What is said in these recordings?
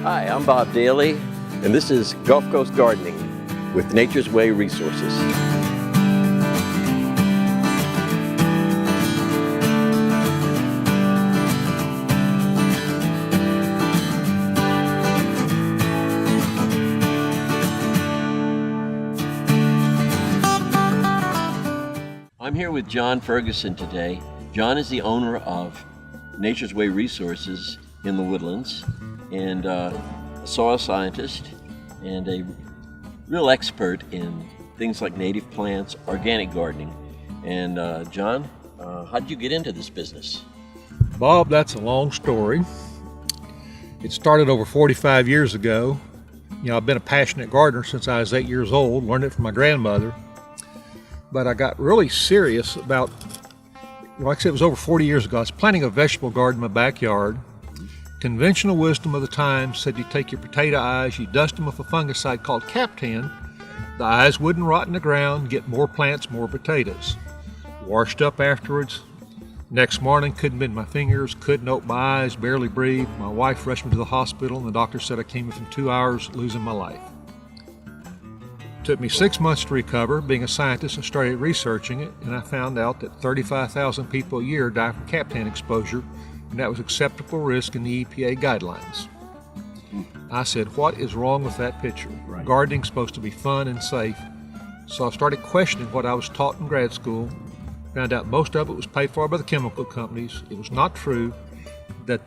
Hi, I'm Bob Daly, and this is Gulf Coast Gardening with Nature's Way Resources. I'm here with John Ferguson today. John is the owner of Nature's Way Resources in the Woodlands, and a soil scientist and a real expert in things like native plants, organic gardening. And John, how did you get into this business? Bob, that's a long story. It started over 45 years ago. I've been a passionate gardener since I was 8 years old, learned it from my grandmother. But I got really serious about, like I said, it was over 40 years ago. I was planting a vegetable garden in my backyard. Conventional wisdom of the time said you take your potato eyes, you dust them with a fungicide called Captan. The eyes wouldn't rot in the ground, get more plants, more potatoes. Washed up afterwards. Next morning, couldn't bend my fingers, couldn't open my eyes, barely breathe. My wife rushed me to the hospital, and the doctor said I came within 2 hours losing my life. Took me 6 months to recover. Being a scientist, I started researching it, and I found out that 35,000 people a year die from Captan exposure, and that was acceptable risk in the EPA guidelines. I said, what is wrong with that picture? Right. Gardening's supposed to be fun and safe. So I started questioning what I was taught in grad school. Found out most of it was paid for by the chemical companies. It was not true that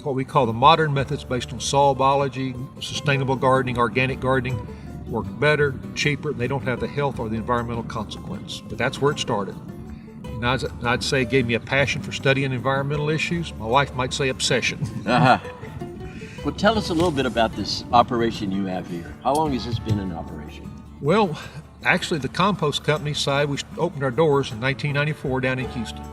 what we call the modern methods based on soil biology, sustainable gardening, organic gardening, work better, cheaper, and they don't have the health or the environmental consequence. But that's where it started. And I'd say it gave me a passion for studying environmental issues. My wife might say obsession. Uh-huh. Well, tell us a little bit about this operation you have here. How long has this been in operation? Well, actually the compost company side, we opened our doors in 1994 down in Houston.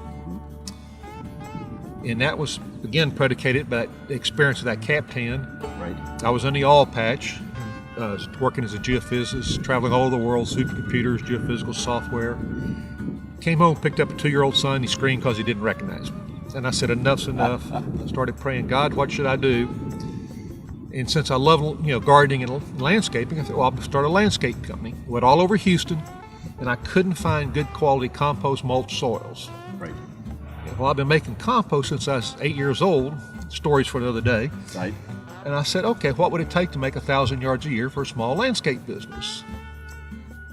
And that was, again, predicated by the experience of that Captan. Right. I was in the oil patch. Working as a geophysicist, traveling all over the world, supercomputers, geophysical software. Came home, picked up a 2-year-old son. He screamed because he didn't recognize me. And I said, enough's enough. I started praying, God, what should I do? And since I love gardening and landscaping, I thought, well, I'll start a landscape company. Went all over Houston, and I couldn't find good quality compost mulch soils. Right. Well, I've been making compost since I was 8 years old. Stories for the other day. Right. And I said, okay, what would it take to make 1,000 yards a year for a small landscape business?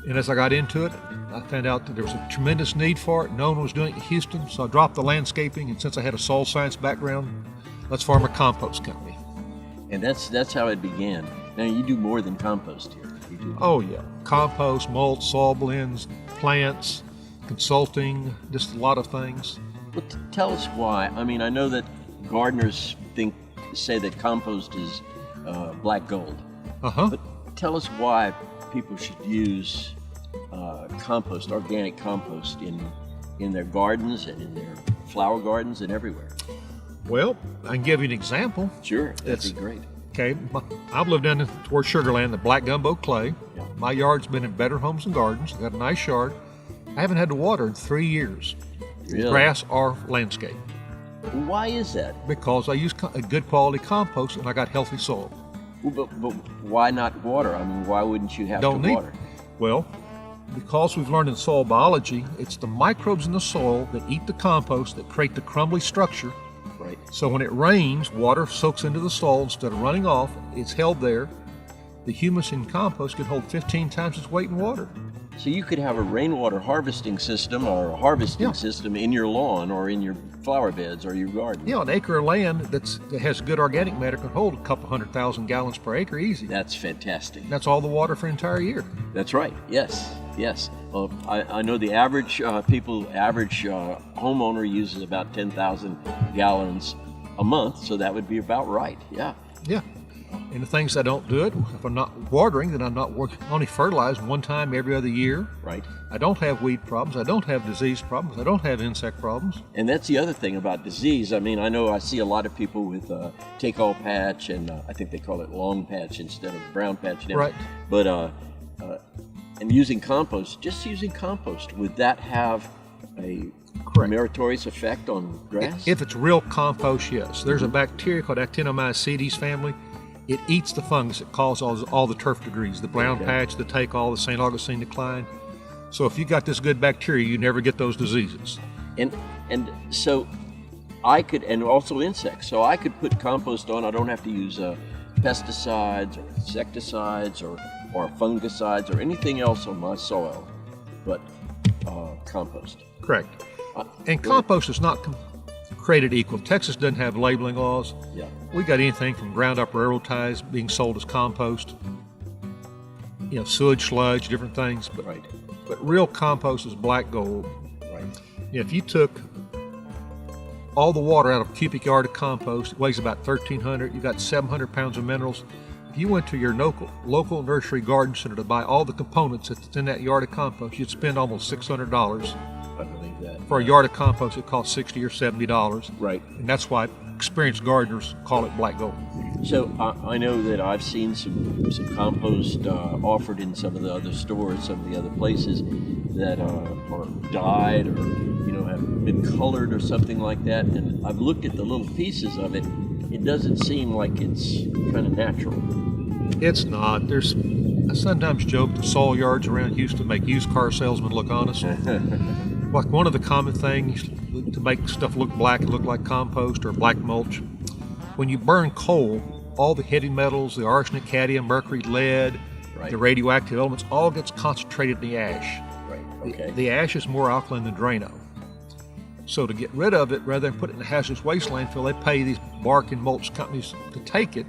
And as I got into it, I found out that there was a tremendous need for it. No one was doing it in Houston, so I dropped the landscaping. And since I had a soil science background, let's form a compost company. And that's how it began. Now, you do more than compost here. You do. Oh, yeah. Compost, mulch, soil blends, plants, consulting, just a lot of things. Well, tell us why. I mean, I know that gardeners say that compost is black gold. Uh-huh. But tell us why people should use compost, organic compost in their gardens and in their flower gardens and everywhere. Well, I can give you an example. Sure, that'd be great. Okay, I've lived down towards Sugar Land, the black gumbo clay. Yeah. My yard's been in Better Homes and Gardens. I've got a nice yard. I haven't had to water in 3 years. Really? Grass or landscape. Why is that? Because I use a good quality compost and I got healthy soil. Well, but why not water? I mean, why wouldn't you have to water? Well, because we've learned in soil biology, it's the microbes in the soil that eat the compost that create the crumbly structure. Right. So when it rains, water soaks into the soil instead of running off. It's held there. The humus in compost can hold 15 times its weight in water. So you could have a rainwater harvesting system or a harvesting system in your lawn or in your flower beds or your garden. An acre of land that has good organic matter can hold a couple 100,000 gallons per acre easy. That's fantastic. That's all the water for an entire year. That's right. Yes. Well, I know the average homeowner uses about 10,000 gallons a month, so that would be about right. Yeah. Yeah. And the things I don't do it, if I'm not watering, then I'm not only fertilized one time every other year. Right. I don't have weed problems. I don't have disease problems. I don't have insect problems. And that's the other thing about disease. I mean, I know I see a lot of people with take-all patch, and I think they call it long patch instead of brown patch now. Right. But and using compost, would that have a meritorious effect on grass? If it's real compost, yes. There's a bacteria called Actinomycetes family. it eats the fungus that causes all the turf degrees, the brown patch, the take all, the St. Augustine decline. So if you got this good bacteria, you never get those diseases. And so I could, and also insects, so I could put compost on. I don't have to use pesticides or insecticides or fungicides or anything else on my soil, but compost. Correct. And compost is not created equal. Texas doesn't have labeling laws. Yeah. We got anything from ground up railroad ties being sold as compost, sewage sludge, different things. But, right. But real compost is black gold. Right. If you took all the water out of a cubic yard of compost, it weighs about 1,300. You got 700 pounds of minerals. If you went to your local nursery garden center to buy all the components that's in that yard of compost, you'd spend almost $600. I believe that. For a yard of compost, it costs $60 or $70. Right. And that's why experienced gardeners call it black gold. So I know that I've seen some compost offered in some of the other stores, some of the other places that are dyed or have been colored or something like that. And I've looked at the little pieces of it. It doesn't seem like it's kind of natural. It's not. I sometimes joke the soil yards around Houston make used car salesmen look honest. Like one of the common things to make stuff look black and look like compost or black mulch, when you burn coal, all the heavy metals, the arsenic, cadmium, mercury, lead, right. the radioactive elements, all gets concentrated in the ash. Right. Okay. The ash is more alkaline than Drano. So to get rid of it, rather than put it in a hazardous waste landfill, they pay these bark and mulch companies to take it.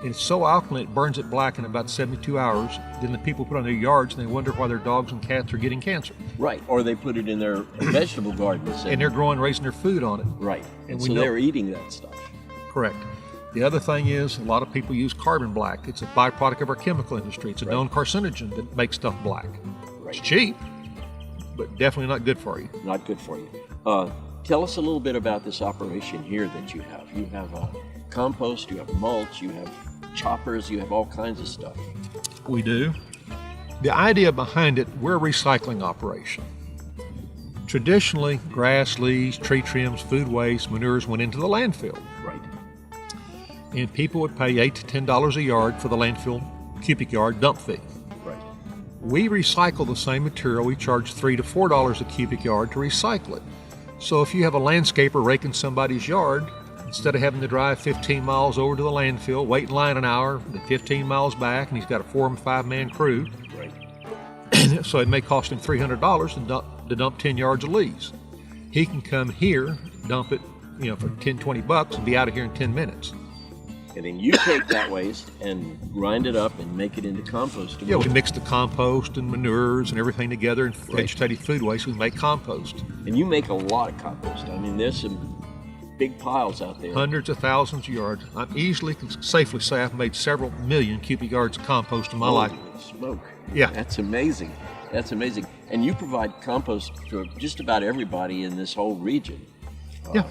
And it's so alkaline, it burns it black in about 72 hours. Then the people put it on their yards and they wonder why their dogs and cats are getting cancer. Right, or they put it in their vegetable gardens. And they're raising their food on it. Right, and so they're eating that stuff. Correct. The other thing is, a lot of people use carbon black. It's a byproduct of our chemical industry. It's a known carcinogen that makes stuff black. Right. It's cheap, but definitely not good for you. Not good for you. Tell us a little bit about this operation here that you have. You have compost, you have mulch, you have choppers, you have all kinds of stuff. We do. The idea behind it, we're a recycling operation. Traditionally, grass, leaves, tree trims, food waste, manures went into the landfill. Right. And people would pay $8 to $10 a yard for the landfill cubic yard dump fee. Right. We recycle the same material. We charge $3 to $4 a cubic yard to recycle it. So if you have a landscaper raking somebody's yard, instead of having to drive 15 miles over to the landfill, wait in line an hour, then 15 miles back, and he's got a 4 and 5 man crew. Right. So it may cost him $300 to dump 10 yards of leaves. He can come here, dump it, for 10, 20 bucks and be out of here in 10 minutes. And then you take that waste and grind it up and make it into compost. Yeah, we mix the compost and manures and everything together and vegetative food waste. We make compost. And you make a lot of compost. I mean, there's some big piles out there. Hundreds of thousands of yards. I easily can safely say I've made several million cubic yards of compost in my life. Holy smoke. Yeah. That's amazing. That's amazing. And you provide compost for just about everybody in this whole region. Yeah.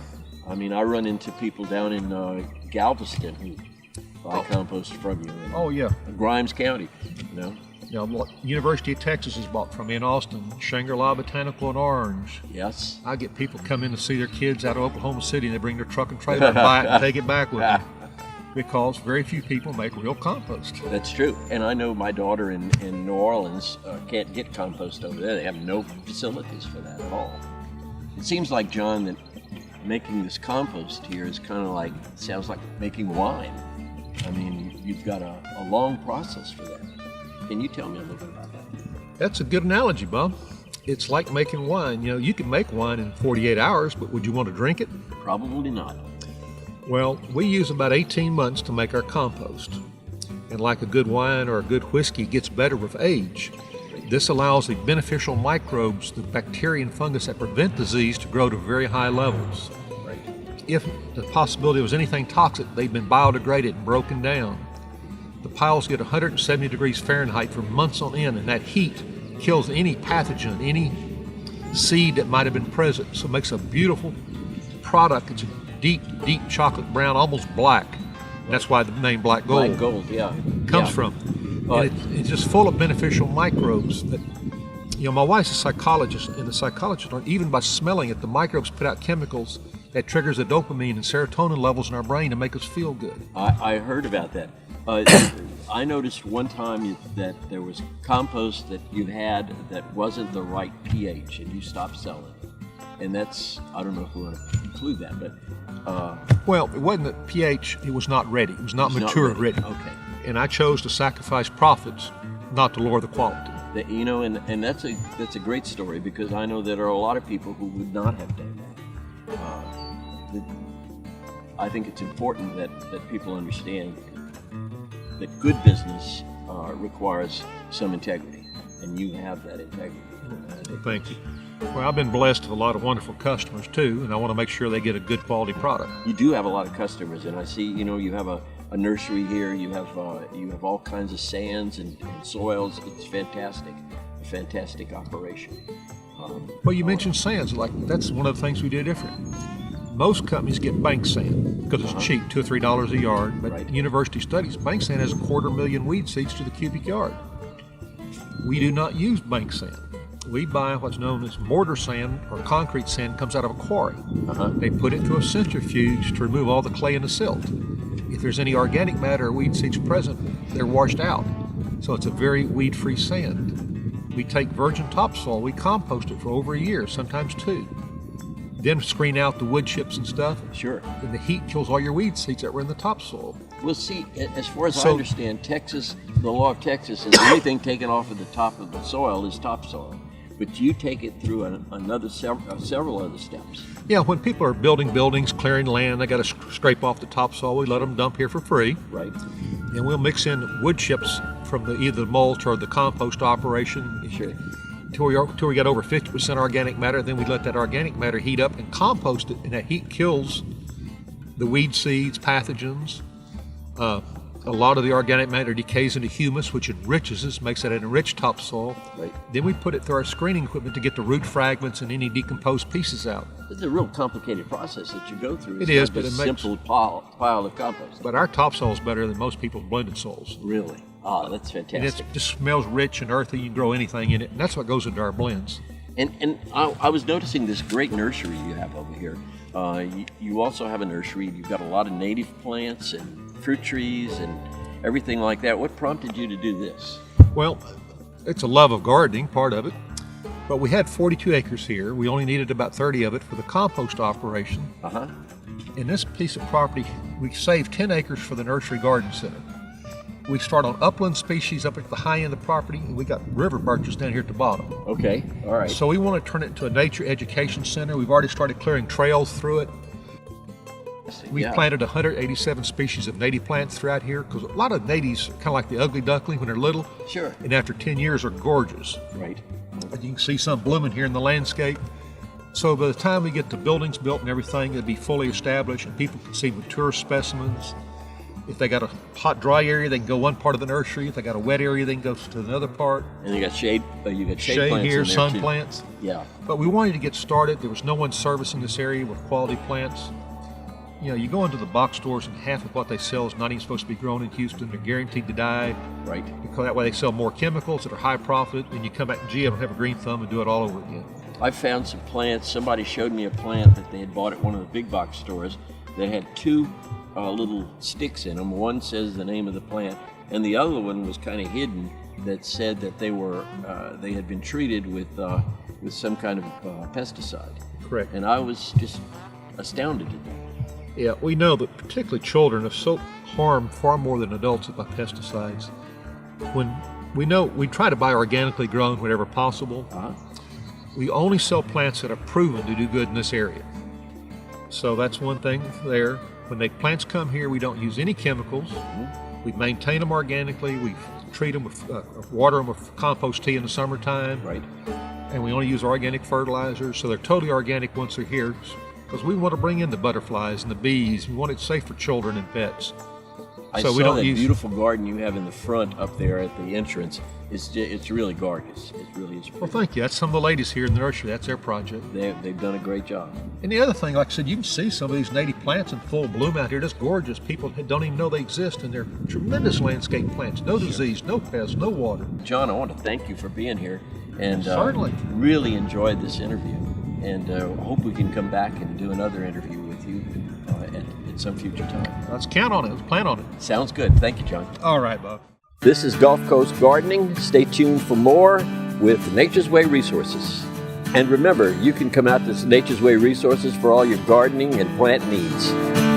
I mean, I run into people down in Galveston who buy compost from you. Oh, yeah. Grimes County, University of Texas is bought from me in Austin, Shangri-La Botanical in Orange. Yes. I get people come in to see their kids out of Oklahoma City and they bring their truck and trailer and buy it and take it back with them. Because very few people make real compost. That's true. And I know my daughter in New Orleans can't get compost over there. They have no facilities for that at all. It seems like, John, that making this compost here is kind of sounds like making wine. I mean, you've got a long process for that. Can you tell me a little bit about that? That's a good analogy, Bob. It's like making wine. You can make wine in 48 hours, but would you want to drink it? Probably not. Well, we use about 18 months to make our compost. And like a good wine or a good whiskey, it gets better with age. This allows the beneficial microbes, the bacteria and fungus that prevent disease, to grow to very high levels. Right. If the possibility was anything toxic, they've been biodegraded and broken down. The piles get 170 degrees Fahrenheit for months on end, and that heat kills any pathogen, any seed that might have been present. So it makes a beautiful product. It's a deep, deep chocolate brown, almost black. That's why the name black gold. Black gold, yeah. Comes from. And it's just full of beneficial microbes. That, my wife's a psychologist, and the psychologists learned even by smelling it, the microbes put out chemicals that triggers the dopamine and serotonin levels in our brain to make us feel good. I heard about that. I noticed one time that there was compost that you had that wasn't the right pH, and you stopped selling. And that's, I don't know if we want to include that, but... Well, it wasn't that pH, it was not ready. It was not mature ready. Okay. And I chose to sacrifice profits, not to lower the quality. You know, and that's a great story, because I know that there are a lot of people who would not have done that. I think it's important that people understand that good business requires some integrity, and you have that integrity. Well, thank you. Well, I've been blessed with a lot of wonderful customers too, and I want to make sure they get a good quality product. You do have a lot of customers, and I see, you know, you have a nursery here. You have all kinds of sands and soils. It's fantastic, a fantastic operation. Well, you mentioned sands. Like, that's one of the things we do different. Most companies get bank sand because it's cheap, $2 or $3 a yard. But Right. university studies, bank sand has 250,000 weed seeds to the cubic yard. We do not use bank sand. We buy what's known as mortar sand, or concrete sand, comes out of a quarry. They put it through a centrifuge to remove all the clay and the silt. If there's any organic matter or weed seeds present, they're washed out. So it's a very weed-free sand. We take virgin topsoil, we compost it for over a year, sometimes 2. Then screen out the wood chips and stuff. Sure. And the heat kills all your weed seeds that were in the topsoil. Well, see, as far as I So- understand, Texas, the law of Texas is anything taken off of the top of the soil is topsoil. But you take it through several other steps. Yeah, when people are building buildings, clearing land, they got to scrape off the topsoil. We let them dump here for free. Right. And we'll mix in wood chips from either the mulch or the compost operation. Sure. Till we get over 50% organic matter. Then we let that organic matter heat up and compost it, and that heat kills the weed seeds, pathogens. A lot of the organic matter decays into humus, which enriches us, makes it an enriched topsoil. Right. Then we put it through our screening equipment to get the root fragments and any decomposed pieces out. It's a real complicated process that you go through. It It's is, not but just it makes- simple pile of compost. But our topsoil is better than most people's blended soils. Really? Ah, that's And fantastic. it just smells rich and earthy. You can grow anything in it, and that's what goes into our blends. And I was noticing this great nursery you have over here. You also have a nursery. You've got a lot of native plants and fruit trees and everything like that. What prompted you to do this? Well, it's a love of gardening, part of it. But we had 42 acres here. We only needed about 30 of it for the compost operation. In this piece of property, we saved 10 acres for the nursery garden center. We start on upland species up at the high end of the property, and we got river birches down here at the bottom. Okay, all right. So we want to turn it into a nature education center. We've already started clearing trails through it. We've Yeah. planted 187 species of native plants throughout here, because a lot of natives are kind of like the ugly duckling when they're little. Sure. And after 10 years are gorgeous. Right. And you can see some blooming here in the landscape. So by the time we get the buildings built and everything, it'll be fully established and people can see mature specimens. If they got a hot, dry area, they can go one part of the nursery. If they got a wet area, they can go to another part. And you got shade. You got shade, Shade plants here, in there sun too. plants. Yeah. But we wanted to get started. There was no one servicing this area with quality plants. You know, you go into the box stores and half of what they sell is not even supposed to be grown in Houston. They're guaranteed to die. Right. Because that way they sell more chemicals that are high profit, and you come back, gee, I don't have a green thumb, and do it all over again. I found some plants. Somebody showed me a plant that they had bought at one of the big box stores that had 2 little sticks in them. One says the name of the plant, and the other one was kind of hidden that said that they had been treated with some kind of pesticide. Correct. And I was just astounded at that. Yeah, we know that particularly children are so harmed far more than adults by pesticides. When we try to buy organically grown whenever possible. We only sell plants that are proven to do good in this area. So that's one thing there. When the plants come here, we don't use any chemicals. We maintain them organically. We treat them with, water them with compost tea in the summertime. Right. And we only use organic fertilizers, so they're totally organic once they're here. Because we want to bring in the butterflies and the bees. We want it safe for children and pets. I So saw we don't that use- beautiful garden you have in the front up there at the entrance. It's really gorgeous. It really is. Well, thank you. That's some of the ladies here in the nursery. That's their project. They've done a great job. And the other thing, like I said, you can see some of these native plants in full bloom out here. Just gorgeous. People don't even know they exist, and they're tremendous landscape plants. No disease, no pests, no water. John, I want to thank you for being here, and Certainly. really enjoyed this interview. And hope we can come back and do another interview with at some future time. Let's count on it. Let's plan on it. Sounds good. Thank you, John. All right, Bob. This is Gulf Coast Gardening. Stay tuned for more with Nature's Way Resources. And remember, you can come out to Nature's Way Resources for all your gardening and plant needs.